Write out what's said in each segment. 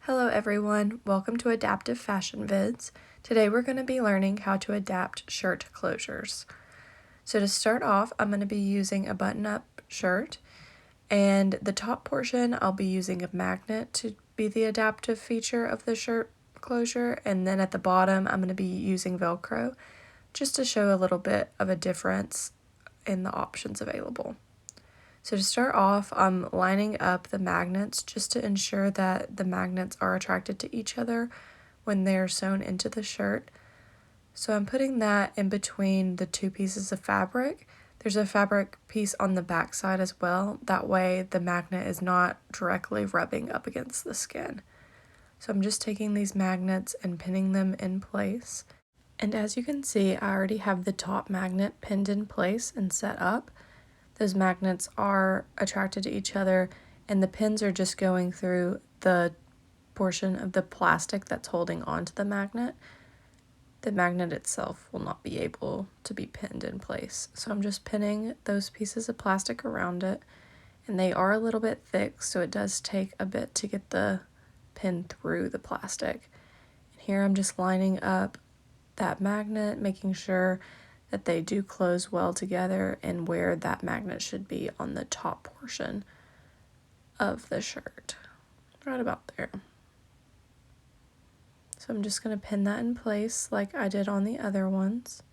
Hello everyone, welcome to Adaptive Fashion Vids. Today we're going to be learning how to adapt shirt closures. So to start off, I'm going to be using a button-up shirt, and the top portion I'll be using a magnet to be the adaptive feature of the shirt closure, and then at the bottom I'm going to be using velcro just to show a little bit of a difference in the options available. So to start off, I'm lining up the magnets just to ensure that the magnets are attracted to each other when they're sewn into the shirt. So I'm putting that in between the two pieces of fabric. There's a fabric piece on the back side as well. That way the magnet is not directly rubbing up against the skin. So I'm just taking these magnets and pinning them in place. And as you can see, I already have the top magnet pinned in place and set up. Those magnets are attracted to each other, and the pins are just going through the portion of the plastic that's holding onto the magnet. The magnet itself will not be able to be pinned in place. So I'm just pinning those pieces of plastic around it, and they are a little bit thick, so it does take a bit to get the pin through the plastic. And here I'm just lining up that magnet, making sure that they do close well together and where that magnet should be on the top portion of the shirt, right about there. So I'm just going to pin that in place like I did on the other ones.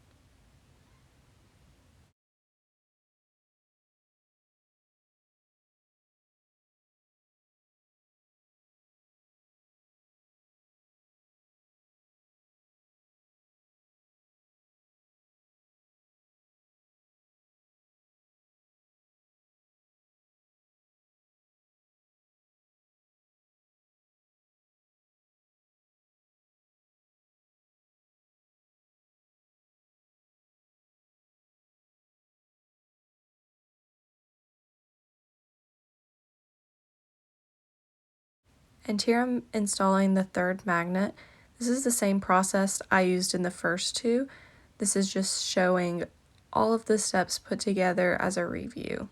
And here I'm installing the third magnet. This is the same process I used in the first two. This is just showing all of the steps put together as a review.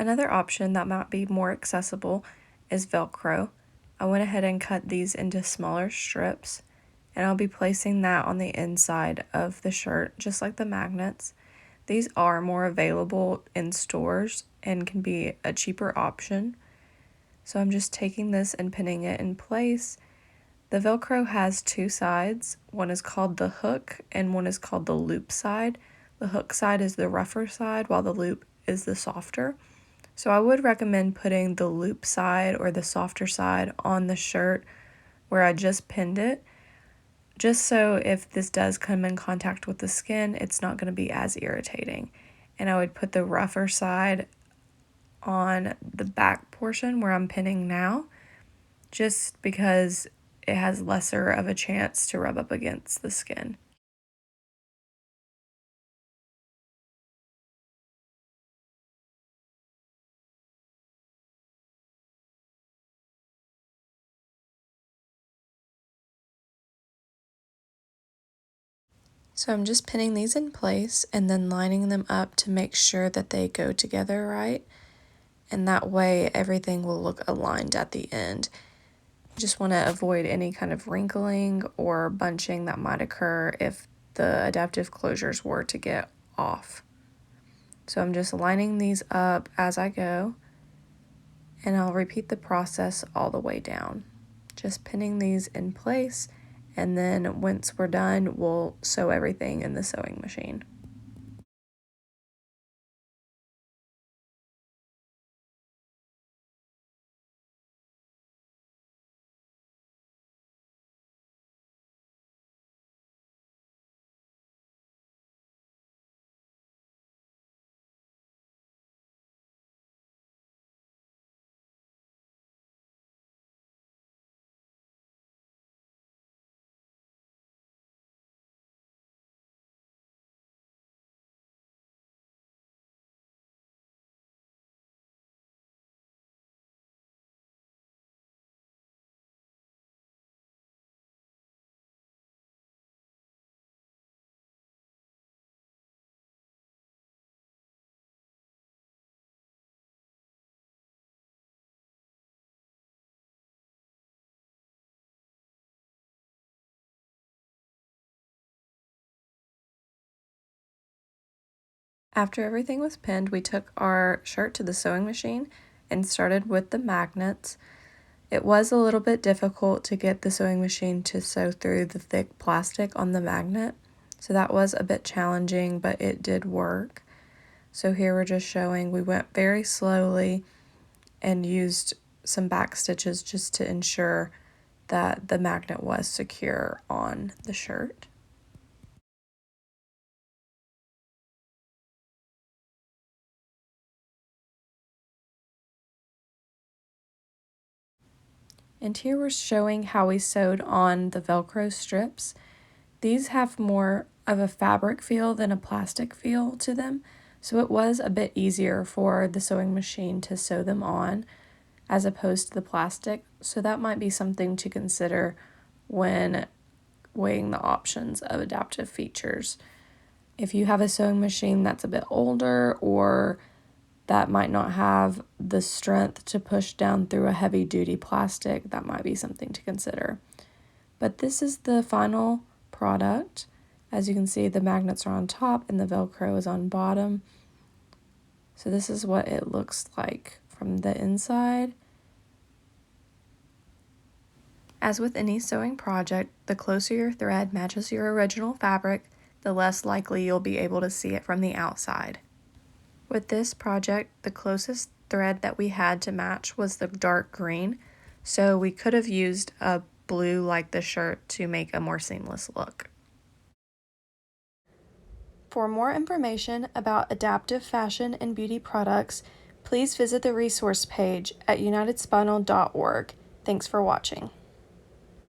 Another option that might be more accessible is Velcro. I went ahead and cut these into smaller strips, and I'll be placing that on the inside of the shirt, just like the magnets. These are more available in stores and can be a cheaper option. So I'm just taking this and pinning it in place. The Velcro has two sides. One is called the hook and one is called the loop side. The hook side is the rougher side, while the loop is the softer. So I would recommend putting the loop side or the softer side on the shirt where I just pinned it, just so if this does come in contact with the skin, it's not going to be as irritating. And I would put the rougher side on the back portion where I'm pinning now, just because it has lesser of a chance to rub up against the skin. So I'm just pinning these in place and then lining them up to make sure that they go together right. And that way everything will look aligned at the end. You just want to avoid any kind of wrinkling or bunching that might occur if the adaptive closures were to get off. So I'm just lining these up as I go, and I'll repeat the process all the way down. Just pinning these in place, and then once we're done, we'll sew everything in the sewing machine. After everything was pinned, we took our shirt to the sewing machine and started with the magnets. It was a little bit difficult to get the sewing machine to sew through the thick plastic on the magnet, so that was a bit challenging, but it did work. So here we're just showing we went very slowly and used some back stitches just to ensure that the magnet was secure on the shirt. And here we're showing how we sewed on the Velcro strips. These have more of a fabric feel than a plastic feel to them, so it was a bit easier for the sewing machine to sew them on as opposed to the plastic, so that might be something to consider when weighing the options of adaptive features. If you have a sewing machine that's a bit older or that might not have the strength to push down through a heavy duty plastic, that might be something to consider. But this is the final product. As you can see, the magnets are on top and the Velcro is on bottom. So this is what it looks like from the inside. As with any sewing project, the closer your thread matches your original fabric, the less likely you'll be able to see it from the outside. With this project, the closest thread that we had to match was the dark green, so we could have used a blue like the shirt to make a more seamless look. For more information about adaptive fashion and beauty products, please visit the resource page at unitedspinal.org. Thanks for watching.